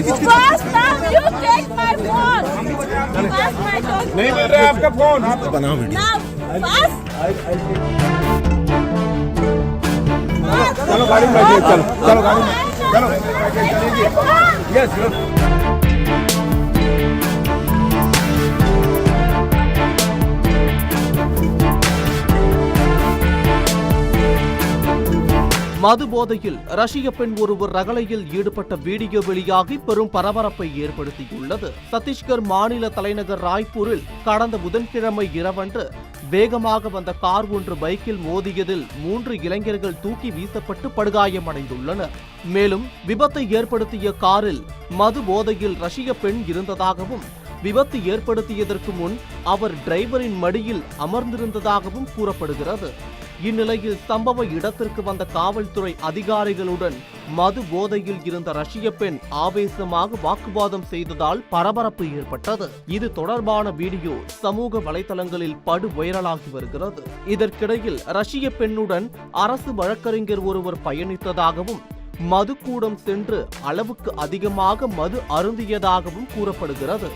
First time you take my phone. First my phone. नहीं मिल रहा है आपका फोन। बनाओ वीडियो। Now, first. चलो गाड़ी में बैठिए, चलो गाड़ी में चलो यस மது போதையில் ரஷ்ய பெண் ஒருவர் ரகளையில் ஈடுபட்ட வீடியோ வெளியாகி பெரும் பரபரப்பை ஏற்படுத்தியுள்ளது. சத்தீஸ்கர் மாநில தலைநகர் ராய்ப்பூரில் கடந்த புதன்கிழமை இரவன்று வேகமாக வந்த கார் ஒன்று பைக்கில் மோதியதில் 3 இளைஞர்கள் தூக்கி வீசப்பட்டு படுகாயமடைந்துள்ளனர். மேலும் விபத்தை ஏற்படுத்திய காரில் மது போதையில் ரஷ்ய பெண் இருந்ததாகவும் விபத்து ஏற்படுத்தியதற்கு முன் அவர் டிரைவரின் மடியில் அமர்ந்திருந்ததாகவும் கூறப்படுகிறது. இந்நிலையில் சம்பவ இடத்திற்கு வந்த காவல்துறை அதிகாரிகளுடன் மது போதையில் இருந்த ரஷ்ய பெண் ஆவேசமாக வாக்குவாதம் செய்ததால் பரபரப்பு ஏற்பட்டது. இது தொடர்பான வீடியோ சமூக வலைதளங்களில் படு வைரலாகி வருகிறது. இதற்கிடையில் ரஷ்ய பெண்ணுடன் அரசு வழக்கறிஞர் ஒருவர் பயணித்ததாகவும் மதுக்கூடம் சென்று அளவுக்கு அதிகமாக மது அருந்தியதாகவும் கூறப்படுகிறது.